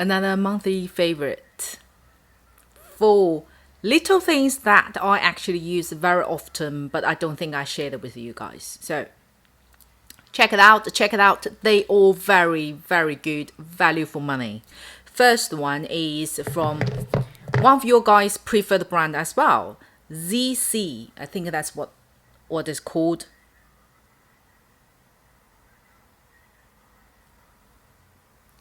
Another monthly favorite. For little things that I actually use very often, but I don't think I shared it with you guys. So check it out, check it out. They all very, very good value for money. First one is from one of your guys' preferred brand as well, ZEESEA. I think that's what it's called.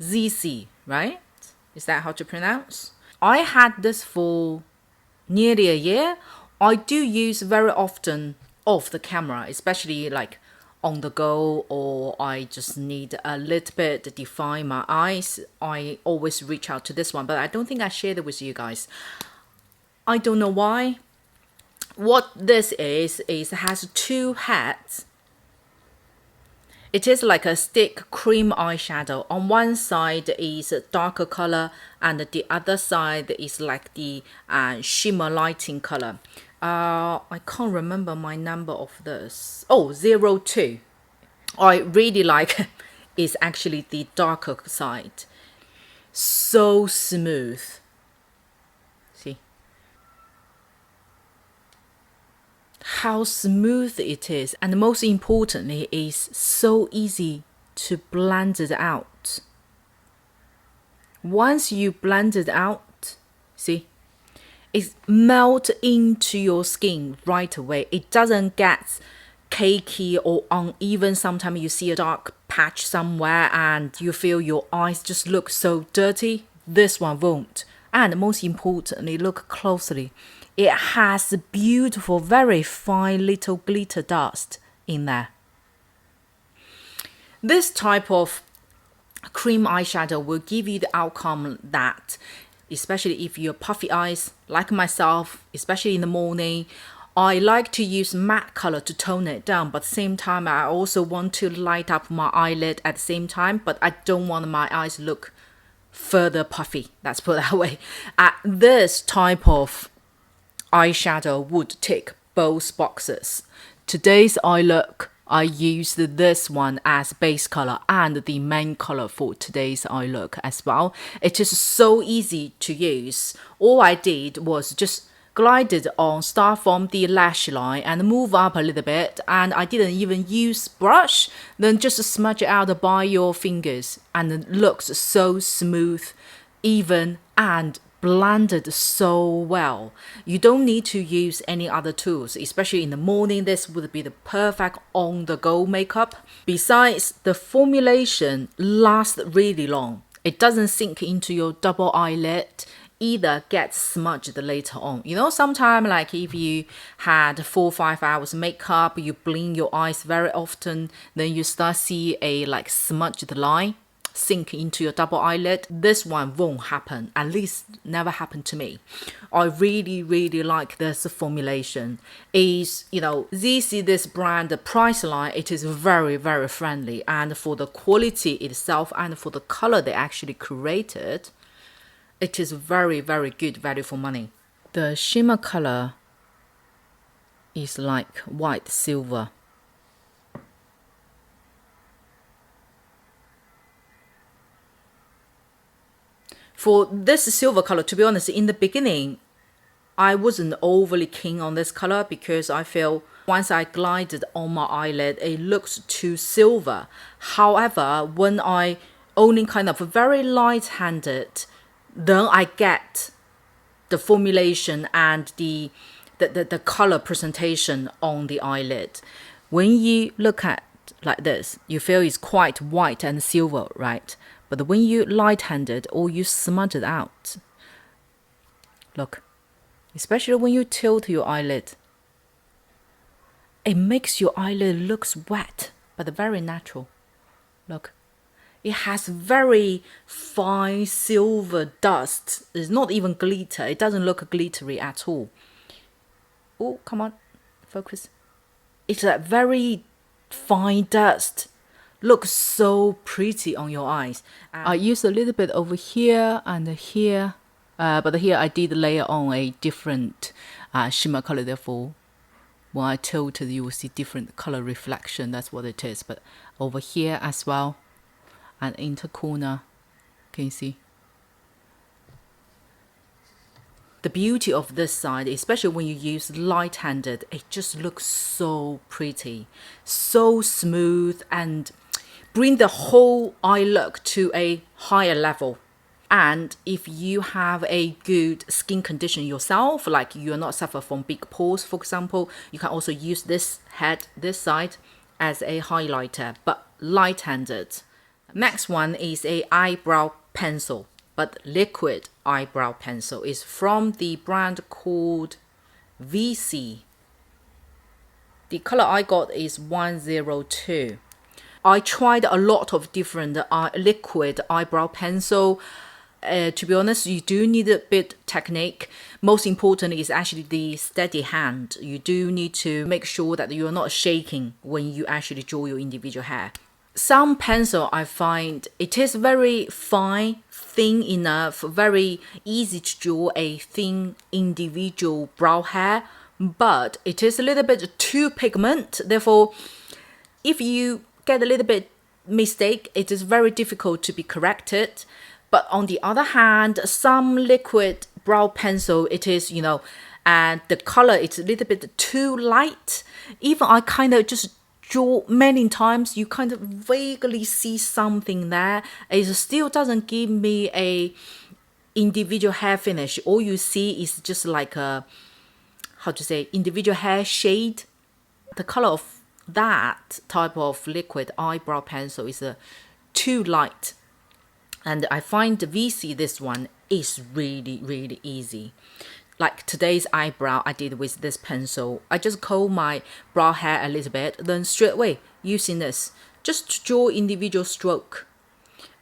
ZEESEA, right? Is that how to pronounce? I had this for nearly a year. I do use very often off the camera, especially like on the go, or I just need a little bit to define my eyes. I always reach out to this one, but I don't think I shared it with you guys. I don't know why. What this is it has two heads. It is like a stick cream eyeshadow. On one side is a darker color, and the other side is like the shimmer lighting color. I can't remember my number of this. Oh, 02. I really like is actually the darker side. So smooth. See how smooth it is, and most importantly is so easy to blend it out. Once you blend it out, see, it melts into your skin right away. It doesn't get cakey or uneven. Sometimes you see a dark patch somewhere and you feel your eyes just look so dirty. This one won't. And most importantly, look closely. It has beautiful, very fine little glitter dust in there. This type of cream eyeshadow will give you the outcome that, especially if you're puffy eyes like myself, especially in the morning, I like to use matte color to tone it down, but at the same time I also want to light up my eyelid at the same time, but I don't want my eyes to look further puffy, let's put it that way. This type of eyeshadow would tick both boxes. Today's eye look, I used this one as base color and the main color for today's eye look as well. It is so easy to use. All I did was just glided on, start from the lash line and move up a little bit, and I didn't even use brush, then just smudge it out by your fingers, and it looks so smooth, even, and blended so well. You don't need to use any other tools, especially in the morning. This would be the perfect on-the-go makeup. Besides, the formulation lasts really long. It doesn't sink into your double eyelid, either gets smudged later on. You know, sometimes like if you had 4 or 5 hours makeup, you blink your eyes very often, then you start see a like smudged line sink into your double eyelid. This one won't happen, at least never happened to me. I really like this formulation. Is, you know, ZEESEA, this brand, the price line, it is very friendly, and for the quality itself and for the color they actually created, it is very good value for money. The shimmer color is like white silver. For this silver color, to be honest, in the beginning, I wasn't overly keen on this color because I feel once I glided on my eyelid, it looks too silver. However, when I only kind of very light-handed, then I get the formulation and the color presentation on the eyelid. When you look at like this, you feel it's quite white and silver, right? But when you light-handed or you smudge it out, look, especially when you tilt your eyelid, it makes your eyelid looks wet, but very natural. Look. It has very fine silver dust. It's not even glitter. It doesn't look glittery at all. Oh, come on, focus. It's a very fine dust. Looks so pretty on your eyes. I used a little bit over here and here, but here I did layer on a different shimmer color. Therefore, when I tilted, you will see different color reflection. That's what it is. But over here as well, and into corner, can you see? The beauty of this side, especially when you use light-handed, it just looks so pretty, so smooth, and bring the whole eye look to a higher level. And if you have a good skin condition yourself, like you're not suffer from big pores, for example, you can also use this side as a highlighter, but light-handed. Next one is a eyebrow pencil, but liquid eyebrow pencil. Is from the brand called Veecci. The color I got is 102. I tried a lot of different liquid eyebrow pencil. To be honest, you do need a bit technique. Most important is actually the steady hand. You do need to make sure that you're not shaking when you actually draw your individual hair. Some pencil I find it is very fine, thin enough, very easy to draw a thin individual brow hair, but it is a little bit too pigment. Therefore, if you get a little bit mistake, it is very difficult to be corrected. But on the other hand, some liquid brow pencil, it is, and the color is a little bit too light. Even I kind of just draw many times, you kind of vaguely see something there. It still doesn't give me a individual hair finish. All you see is just like a, individual hair shade. The color of that type of liquid eyebrow pencil is too light. And I find the Veecci, this one, is really, really easy. Like today's eyebrow I did with this pencil. I just comb my brow hair a little bit, then straight away using this, just draw individual stroke.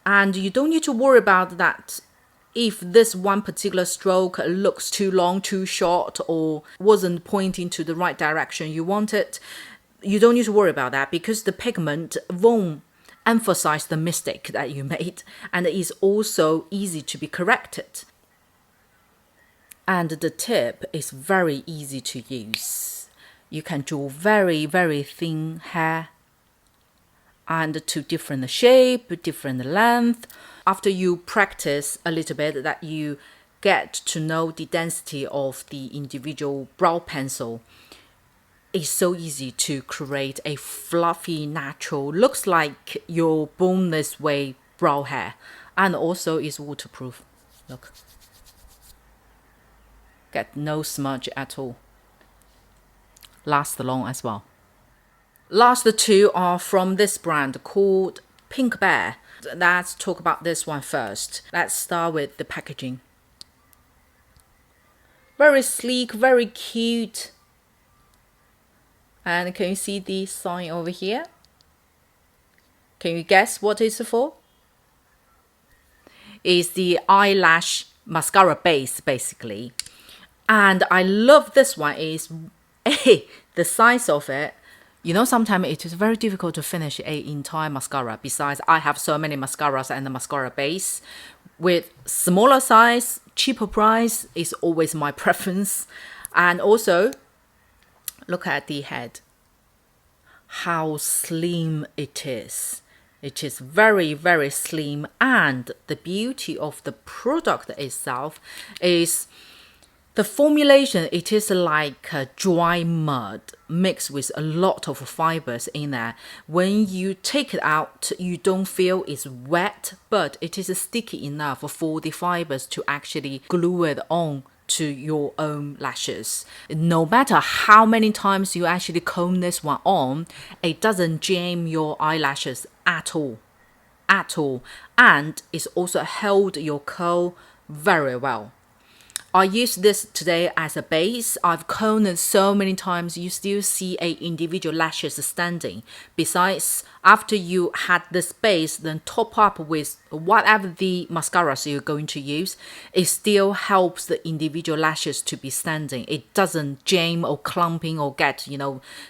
And you don't need to worry about that if this one particular stroke looks too long, too short, or wasn't pointing to the right direction you want it. You don't need to worry about that because the pigment won't emphasize the mistake that you made, and it is also easy to be corrected. And the tip is very easy to use. You can draw very, very thin hair and to different shape, different length. After you practice a little bit, that you get to know the density of the individual brow pencil. It's so easy to create a fluffy, natural, looks like your born this way brow hair, and also is waterproof. Look. Get no smudge at all. Lasts long as well. Last two are from this brand called Pink Bear. Let's talk about this one first. Let's start with the packaging. Very sleek, very cute. And can you see the sign over here? Can you guess what it's for? It's the eyelash mascara base, basically. And I love this one is the size of it. Sometimes it is very difficult to finish an entire mascara. Besides, I have so many mascaras and the mascara base. With smaller size, cheaper price is always my preference. And also, look at the head. How slim it is. It is very, very slim. And the beauty of the product itself is the formulation. It is like a dry mud mixed with a lot of fibers in there. When you take it out, you don't feel it's wet, but it is sticky enough for the fibers to actually glue it on to your own lashes. No matter how many times you actually comb this one on, it doesn't jam your eyelashes at all. And it's also held your curl very well. I use this today as a base. I've combed it so many times, you still see a individual lashes standing. Besides, after you had this base, then top up with whatever the mascaras you're going to use, it still helps the individual lashes to be standing. It doesn't jam or clumping or get,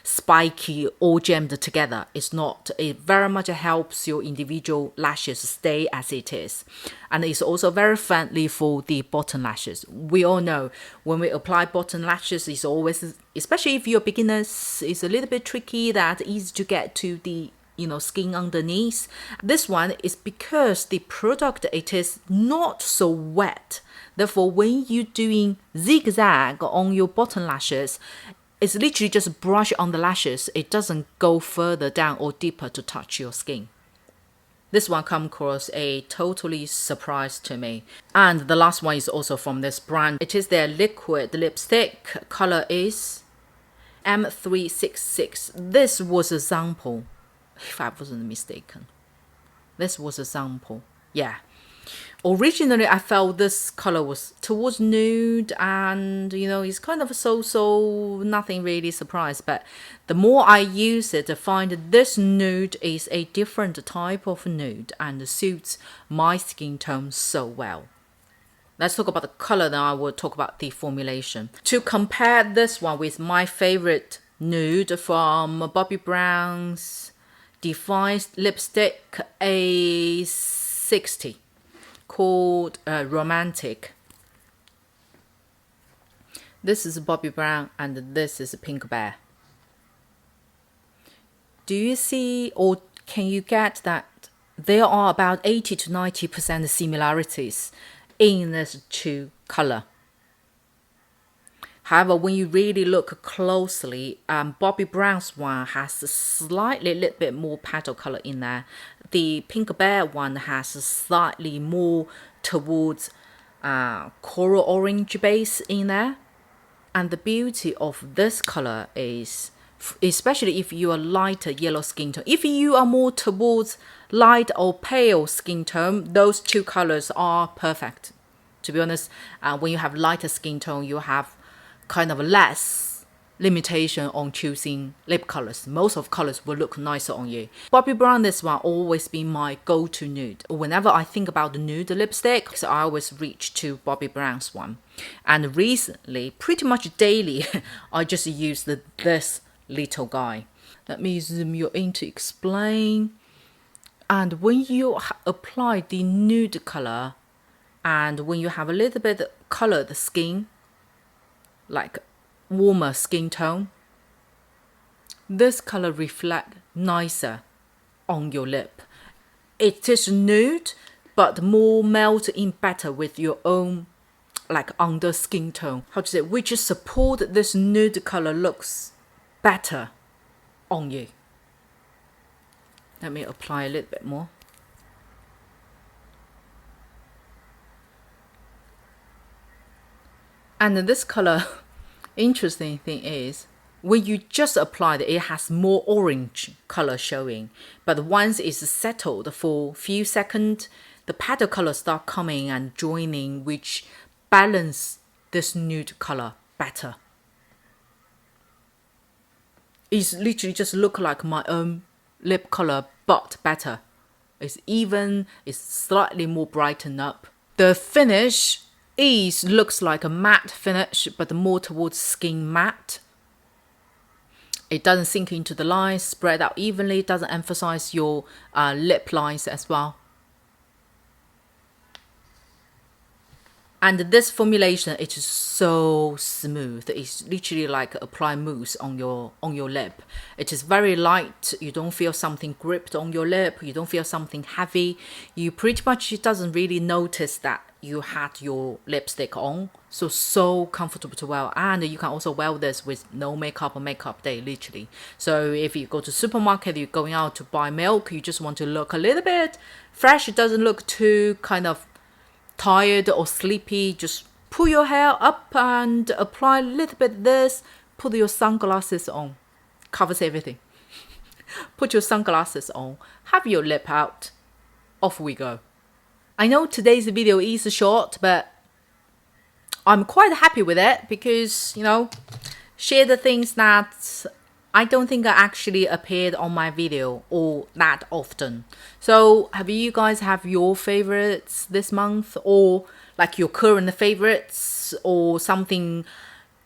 spiky or jammed together. It's not. It very much helps your individual lashes stay as it is. And it's also very friendly for the bottom lashes. We all know when we apply bottom lashes, it's always, especially if you're beginners, it's a little bit tricky, that easy to get to the skin underneath. This one is because the product, it is not so wet. Therefore, when you're doing zigzag on your bottom lashes, it's literally just brush on the lashes. It doesn't go further down or deeper to touch your skin. This one come across a totally surprise to me. And the last one is also from this brand. It is their liquid lipstick. Color is M366. This was a sample, if I wasn't mistaken. This was a sample. Yeah. Originally, I felt this color was towards nude, and it's kind of so nothing really surprised. But the more I use it, I find this nude is a different type of nude and suits my skin tone so well. Let's talk about the color, then I will talk about the formulation. To compare this one with my favorite nude from Bobbi Brown's Defines lipstick A60. Called Romantic. This is Bobbi Brown and this is Pink Bear. Do you see, or can you get that there are about 80 to 90% similarities in this two color? However, when you really look closely, Bobbi Brown's one has a slightly little bit more petal color in there. The Pink Bear one has a slightly more towards coral orange base in there. And the beauty of this color is, especially if you are lighter yellow skin tone, if you are more towards light or pale skin tone, those two colors are perfect. To be honest, when you have lighter skin tone, you have kind of less limitation on choosing lip colors. Most of colors will look nicer on you. Bobbi Brown, this one always been my go-to nude. Whenever I think about the nude lipstick, so I always reach to Bobbi Brown's one. And recently, pretty much daily, I just use this little guy. Let me zoom you in to explain. And when you apply the nude color, and when you have a little bit colored skin, like warmer skin tone, this color reflect nicer on your lip. It is nude, but more melt in better with your own like under skin tone. How to say, which support this nude color looks better on you. Let me apply a little bit more. And this color, interesting thing is, when you just apply it, it has more orange color showing. But once it's settled for a few seconds, the petal color start coming and joining, which balance this nude color better. It's literally just look like my own lip color, but better. It's even, it's slightly more brightened up. The finish looks like a matte finish, but more towards skin matte. It doesn't sink into the lines, spread out evenly, it doesn't emphasize your lip lines as well. And this formulation, it is so smooth. It's literally like apply mousse on your lip. It is very light. You don't feel something gripped on your lip. You don't feel something heavy. You pretty much, it doesn't really notice that you had your lipstick on. So comfortable to wear. And you can also wear this with no makeup or makeup day, literally. So if you go to supermarket, you're going out to buy milk, you just want to look a little bit fresh. It doesn't look too kind of tired or sleepy, just pull your hair up and apply a little bit of this, put your sunglasses on, covers everything. Put your sunglasses on, have your lip out, off we go. I know today's video is short, but I'm quite happy with it because, share the things that I don't think I actually appeared on my video all that often. So have you guys have your favorites this month, or like your current favorites, or something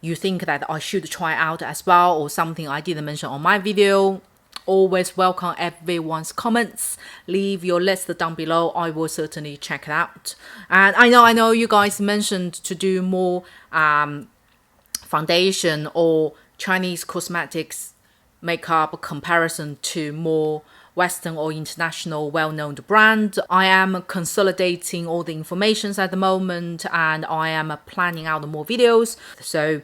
you think that I should try out as well, or something I didn't mention on my video? Always welcome everyone's comments. Leave your list down below. I will certainly check it out. And I know you guys mentioned to do more foundation or Chinese cosmetics makeup comparison to more Western or international well-known brand. I am consolidating all the information at the moment, and I am planning out more videos. So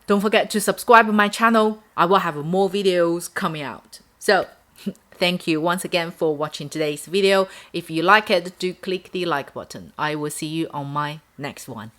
don't forget to subscribe to my channel. I will have more videos coming out. So thank you once again for watching today's video. If you like it, do click the like button. I will see you on my next one.